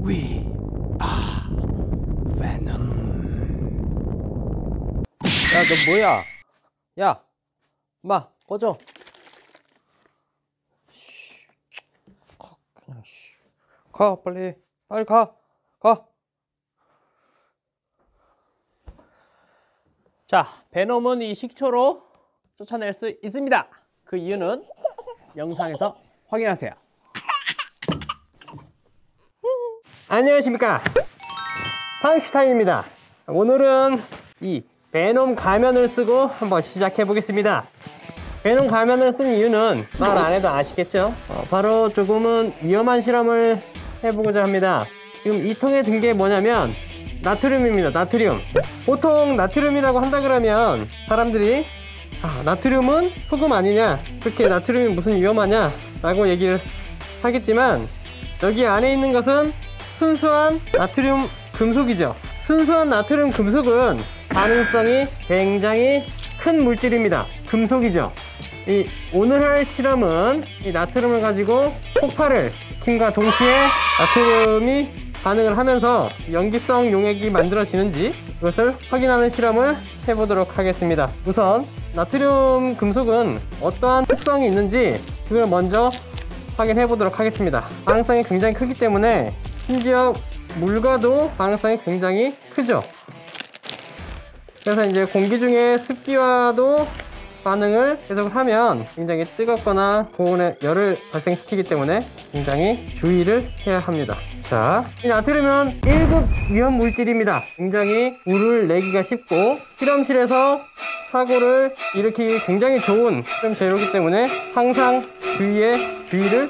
We are Venom. 야, 너 뭐야? 야, 엄마, 꺼져. 그냥 가, 빨리 가. 자, 베놈은 이 식초로 쫓아낼 수 있습니다. 그 이유는 영상에서 확인하세요. 안녕하십니까, 상슈타인입니다. 오늘은 이 베놈 가면을 쓰고 한번 시작해 보겠습니다. 베놈 가면을 쓴 이유는 말 안 해도 아시겠죠? 바로 조금은 위험한 실험을 해보고자 합니다. 지금 이 통에 든 게 뭐냐면 나트륨입니다. 나트륨. 보통 나트륨이라고 한다 그러면 사람들이 나트륨은 소금 아니냐, 그렇게 나트륨이 무슨 위험하냐 라고 얘기를 하겠지만, 여기 안에 있는 것은 순수한 나트륨 금속이죠. 순수한 나트륨 금속은 반응성이 굉장히 큰 물질입니다. 금속이죠. 오늘 할 실험은 이 나트륨을 가지고 폭발을 시킴과 동시에 나트륨이 반응을 하면서 연기성 용액이 만들어지는지 그것을 확인하는 실험을 해보도록 하겠습니다. 우선 나트륨 금속은 어떠한 특성이 있는지 그걸 먼저 확인해 보도록 하겠습니다. 반응성이 굉장히 크기 때문에 심지어 물과도 반응성이 굉장히 크죠. 그래서 이제 공기 중에 습기와도 반응을 계속하면 굉장히 뜨겁거나 고온의 열을 발생시키기 때문에 굉장히 주의를 해야 합니다. 자, 이 나트륨은 1급 위험 물질입니다. 굉장히 물을 내기가 쉽고 실험실에서 사고를 일으키기 굉장히 좋은 실험 재료이기 때문에 항상 주의를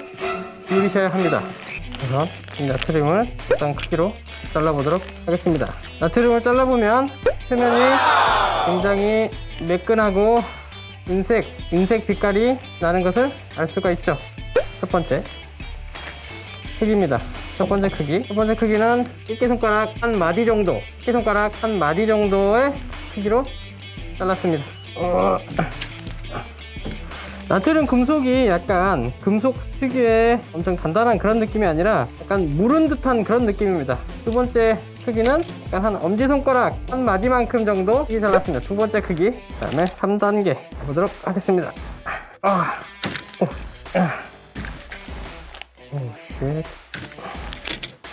기울이셔야 합니다. 우선 이 나트륨을 일단 크기로 잘라보도록 하겠습니다. 나트륨을 잘라보면 표면이 굉장히 매끈하고 은색 빛깔이 나는 것을 알 수가 있죠. 첫 번째 크기입니다. 첫 번째 크기는 끼끼손가락 한 마디 정도의 크기로 잘랐습니다. 나트륨 금속이 약간 금속 특유의 엄청 단단한 그런 느낌이 아니라 약간 무른 듯한 그런 느낌입니다. 두 번째 크기는 약간 한 엄지손가락 한 마디만큼 정도 잘랐습니다. 두 번째 크기. 그 다음에 3단계 해보도록 하겠습니다.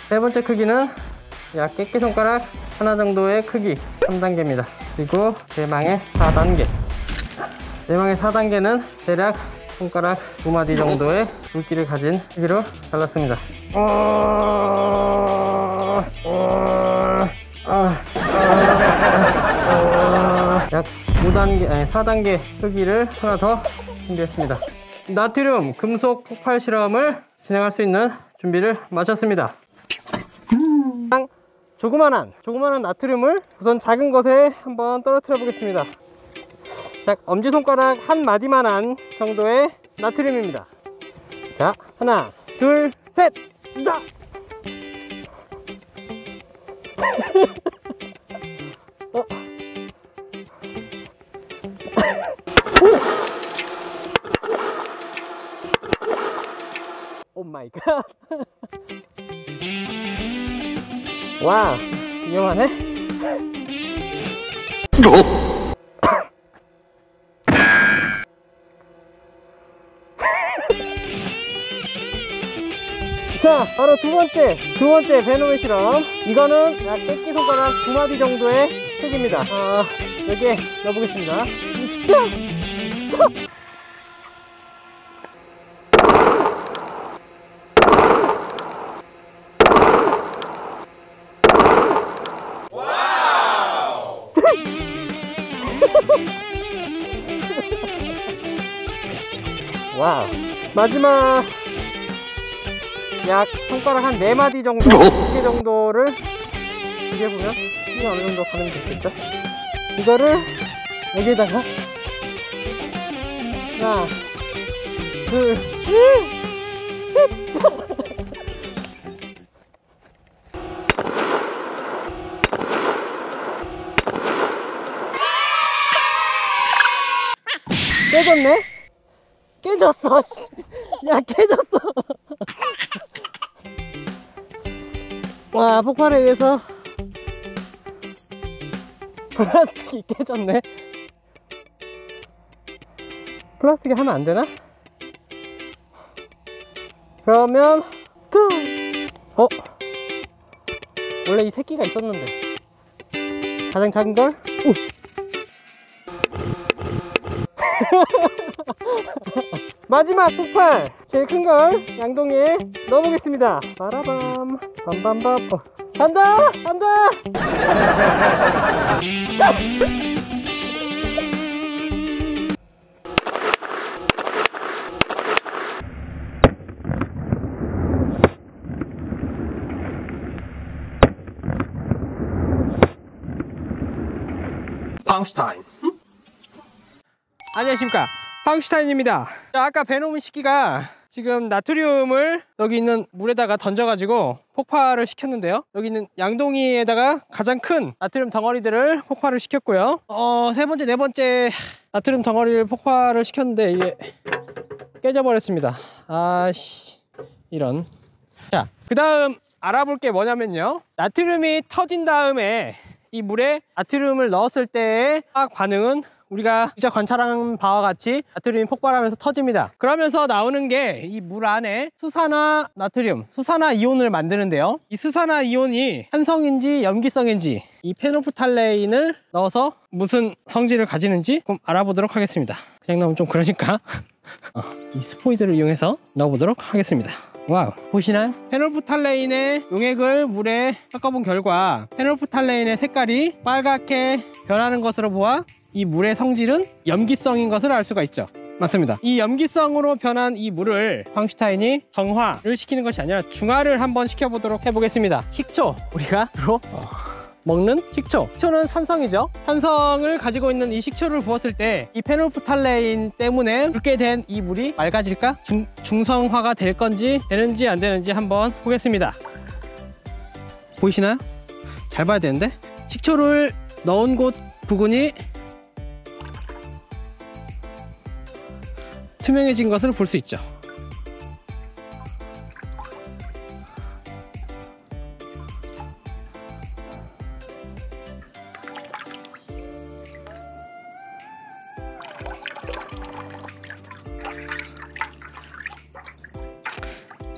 세 번째 크기는 약 깨끼손가락 하나 정도의 크기 3단계입니다. 그리고 대망의 4단계. 대망의 4단계는 대략 손가락 2마디 정도의 굵기를 가진 크기로 잘랐습니다. 약 4단계 크기를 하나 더 준비했습니다. 나트륨 금속 폭발 실험을 진행할 수 있는 준비를 마쳤습니다. 조그만한 나트륨을 우선 작은 것에 한번 떨어뜨려 보겠습니다. 자, 엄지손가락 한 마디만한 정도의 나트륨입니다. 자, 하나, 둘, 셋! 자! 오 마이 갓! 와, 위험하네? 자, 바로 두 번째 베놈의 실험. 이거는 약 깨끼손가락 2마디 정도의 크기입니다. 여기에 넣어보겠습니다. 와우. 마지막 약 손가락 한 4마디 정도, 2개 정도를 이게 보면 힘이 어느 정도 가면 됐겠죠? 이거를 여기에다가 하나, 둘, 셋! 깨졌네? 깨졌어. 야, 깨졌어. 와, 폭발에 의해서 플라스틱이 깨졌네. 플라스틱이 하면 안 되나? 그러면 원래 이 새끼가 있었는데 가장 작은 걸 마지막 폭발 제일 큰 걸 양동이에 넣어보겠습니다. 빠라밤 밤밤밤. 간다 간다. 팡슈타인. 안녕하십니까, 팡슈타인입니다. 자, 아까 베놈 시키가 지금 나트륨을 여기 있는 물에다가 던져가지고 폭발을 시켰는데요. 여기 있는 양동이에다가 가장 큰 나트륨 덩어리들을 폭발을 시켰고요. 세 번째, 네 번째 나트륨 덩어리를 폭발을 시켰는데 이게 깨져버렸습니다. 아씨, 이런. 자, 그 다음 알아볼 게 뭐냐면요, 나트륨이 터진 다음에 이 물에 나트륨을 넣었을 때의 화학 반응은 우리가 직접 관찰한 바와 같이 나트륨이 폭발하면서 터집니다. 그러면서 나오는 게 이 물 안에 수산화 나트륨, 수산화 이온을 만드는데요. 이 수산화 이온이 산성인지 염기성인지 이 페놀프탈레인을 넣어서 무슨 성질을 가지는지 조금 알아보도록 하겠습니다. 그냥 넣으면 좀 그러니까 이 스포이드를 이용해서 넣어보도록 하겠습니다. 와우, 보시나요? 페놀프탈레인의 용액을 물에 섞어본 결과 페놀프탈레인의 색깔이 빨갛게 변하는 것으로 보아 이 물의 성질은 염기성인 것을 알 수가 있죠. 맞습니다. 이 염기성으로 변한 이 물을 팡슈타인이 정화를 시키는 것이 아니라 중화를 한번 시켜보도록 해보겠습니다. 식초, 우리가 주로 먹는 식초. 식초는 산성이죠. 산성을 가지고 있는 이 식초를 부었을 때 이 페놀프탈레인 때문에 붉게 된 이 물이 맑아질까? 중성화가 될 건지 되는지 안 되는지 한번 보겠습니다. 보이시나요? 잘 봐야 되는데, 식초를 넣은 곳 부분이 투명해진 것을 볼 수 있죠.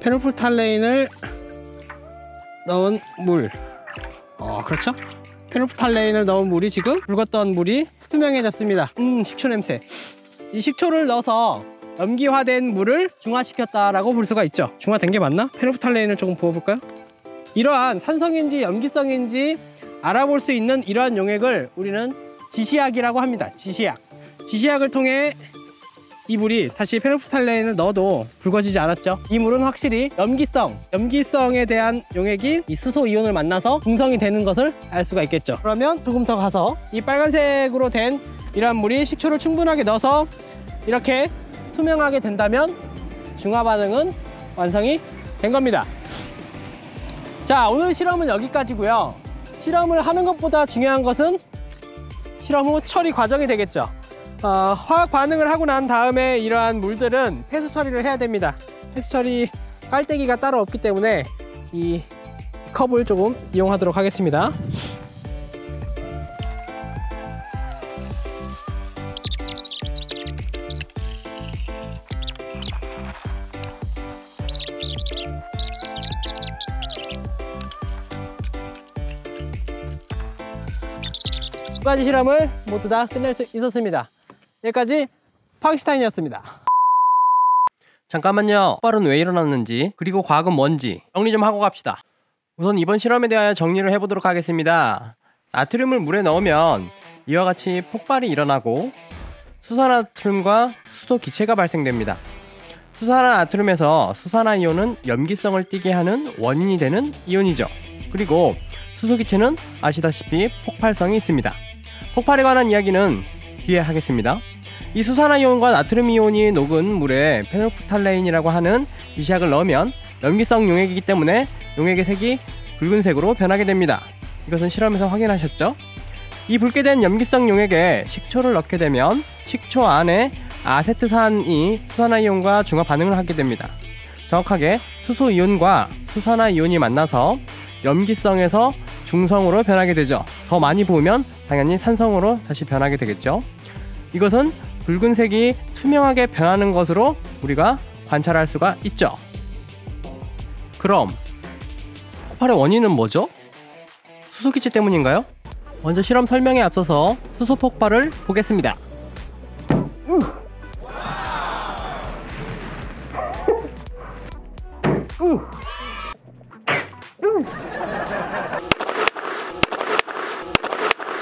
페놀프탈레인을 넣은 물, 그렇죠? 페놀프탈레인을 넣은 물이 지금 붉었던 물이 투명해졌습니다. 식초 냄새. 이 식초를 넣어서 염기화된 물을 중화시켰다라고 볼 수가 있죠. 중화된 게 맞나? 페놀프탈레인을 조금 부어볼까요? 이러한 산성인지 염기성인지 알아볼 수 있는 이러한 용액을 우리는 지시약이라고 합니다. 지시약을 통해 이 물이 다시 페놀프탈레인을 넣어도 붉어지지 않았죠. 이 물은 확실히 염기성에 대한 용액이 이 수소 이온을 만나서 중성이 되는 것을 알 수가 있겠죠. 그러면 조금 더 가서 이 빨간색으로 된 이러한 물이 식초를 충분하게 넣어서 이렇게 투명하게 된다면 중화 반응은 완성이 된 겁니다. 자, 오늘 실험은 여기까지고요. 실험을 하는 것보다 중요한 것은 실험 후 처리 과정이 되겠죠. 화학 반응을 하고 난 다음에 이러한 물들은 폐수 처리를 해야 됩니다. 폐수 처리 깔때기가 따로 없기 때문에 이 컵을 조금 이용하도록 하겠습니다. 두 가지 실험을 모두 다 끝낼 수 있었습니다. 여기까지 팡슈타인이었습니다. 잠깐만요. 폭발은 왜 일어났는지, 그리고 과학은 뭔지 정리 좀 하고 갑시다. 우선 이번 실험에 대하여 정리를 해보도록 하겠습니다. 나트륨을 물에 넣으면 이와 같이 폭발이 일어나고 수산화나트륨과 수소 기체가 발생됩니다. 수산화나트륨에서 수산화이온은 염기성을 띠게 하는 원인이 되는 이온이죠. 그리고 수소 기체는 아시다시피 폭발성이 있습니다. 폭발에 관한 이야기는 뒤에 하겠습니다. 이 수산화이온과 나트륨이온이 녹은 물에 페놀프탈레인이라고 하는 지시약을 넣으면 염기성 용액이기 때문에 용액의 색이 붉은색으로 변하게 됩니다. 이것은 실험에서 확인하셨죠? 이 붉게 된 염기성 용액에 식초를 넣게 되면 식초 안에 아세트산이 수산화이온과 중화 반응을 하게 됩니다. 정확하게 수소이온과 수산화이온이 만나서 염기성에서 중성으로 변하게 되죠. 더 많이 부으면 당연히 산성으로 다시 변하게 되겠죠. 이것은 붉은색이 투명하게 변하는 것으로 우리가 관찰할 수가 있죠. 그럼 폭발의 원인은 뭐죠? 수소기체 때문인가요? 먼저 실험 설명에 앞서서 수소 폭발을 보겠습니다.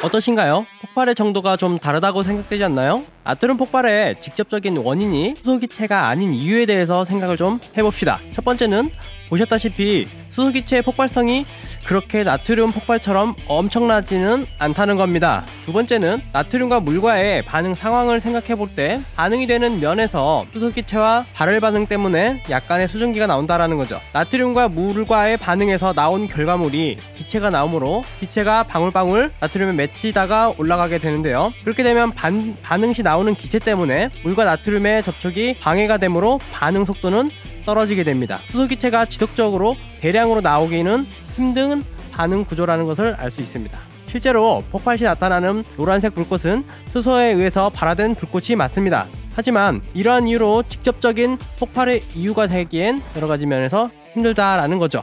어떠신가요? 폭발의 정도가 좀 다르다고 생각되지 않나요? 나트륨 폭발의 직접적인 원인이 수소기체가 아닌 이유에 대해서 생각을 좀 해봅시다. 첫 번째는 보셨다시피 수소기체의 폭발성이 그렇게 나트륨 폭발처럼 엄청나지는 않다는 겁니다. 두 번째는 나트륨과 물과의 반응 상황을 생각해 볼 때 반응이 되는 면에서 수소기체와 발열 반응 때문에 약간의 수증기가 나온다라는 거죠. 나트륨과 물과의 반응에서 나온 결과물이 기체가 나오므로 기체가 방울방울 나트륨에 맺히다가 올라가게 되는데요. 그렇게 되면 반응 시 나오는 기체 때문에 물과 나트륨의 접촉이 방해가 되므로 반응 속도는 떨어지게 됩니다. 수소기체가 지속적으로 대량으로 나오기는 힘든 반응 구조라는 것을 알 수 있습니다. 실제로 폭발 시 나타나는 노란색 불꽃은 수소에 의해서 발화된 불꽃이 맞습니다. 하지만 이러한 이유로 직접적인 폭발의 이유가 되기엔 여러가지 면에서 힘들다라는 거죠.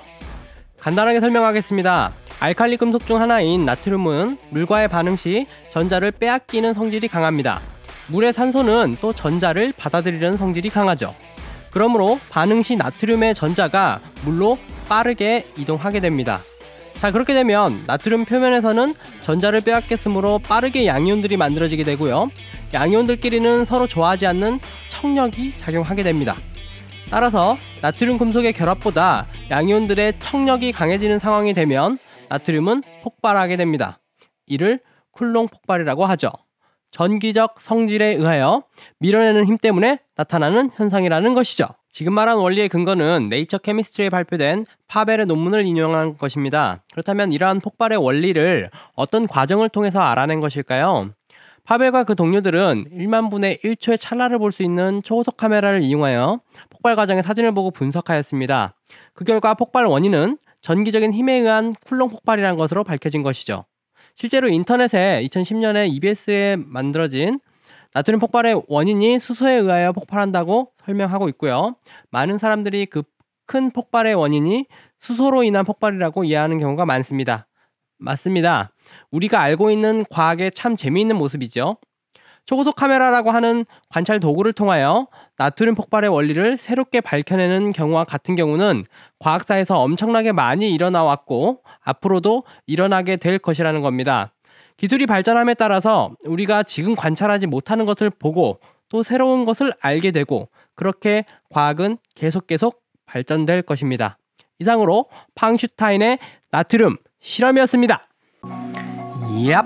간단하게 설명하겠습니다. 알칼리 금속 중 하나인 나트륨은 물과의 반응 시 전자를 빼앗기는 성질이 강합니다. 물의 산소는 또 전자를 받아들이려는 성질이 강하죠. 그러므로 반응 시 나트륨의 전자가 물로 빠르게 이동하게 됩니다. 자, 그렇게 되면 나트륨 표면에서는 전자를 빼앗겼으므로 빠르게 양이온들이 만들어지게 되고요. 양이온들끼리는 서로 좋아하지 않는 청력이 작용하게 됩니다. 따라서 나트륨 금속의 결합보다 양이온들의 청력이 강해지는 상황이 되면 나트륨은 폭발하게 됩니다. 이를 쿨롱 폭발이라고 하죠. 전기적 성질에 의하여 밀어내는 힘 때문에 나타나는 현상이라는 것이죠. 지금 말한 원리의 근거는 네이처 케미스트리에 발표된 파벨의 논문을 인용한 것입니다. 그렇다면 이러한 폭발의 원리를 어떤 과정을 통해서 알아낸 것일까요? 파벨과 그 동료들은 1만 분의 1초의 찰나를 볼 수 있는 초고속 카메라를 이용하여 폭발 과정의 사진을 보고 분석하였습니다. 그 결과 폭발 원인은 전기적인 힘에 의한 쿨롱 폭발이라는 것으로 밝혀진 것이죠. 실제로 인터넷에 2010년에 EBS에 만들어진 나트륨 폭발의 원인이 수소에 의하여 폭발한다고 설명하고 있고요. 많은 사람들이 그 큰 폭발의 원인이 수소로 인한 폭발이라고 이해하는 경우가 많습니다. 맞습니다. 우리가 알고 있는 과학의 참 재미있는 모습이죠. 초고속 카메라라고 하는 관찰 도구를 통하여 나트륨 폭발의 원리를 새롭게 밝혀내는 경우와 같은 경우는 과학사에서 엄청나게 많이 일어나 왔고 앞으로도 일어나게 될 것이라는 겁니다. 기술이 발전함에 따라서 우리가 지금 관찰하지 못하는 것을 보고 또 새로운 것을 알게 되고 그렇게 과학은 계속 발전될 것입니다. 이상으로 팡슈타인의 나트륨 실험이었습니다. 얍!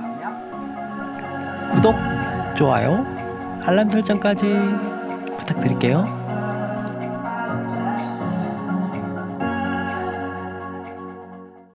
구독, 좋아요, 알람 설정까지 부탁드릴게요.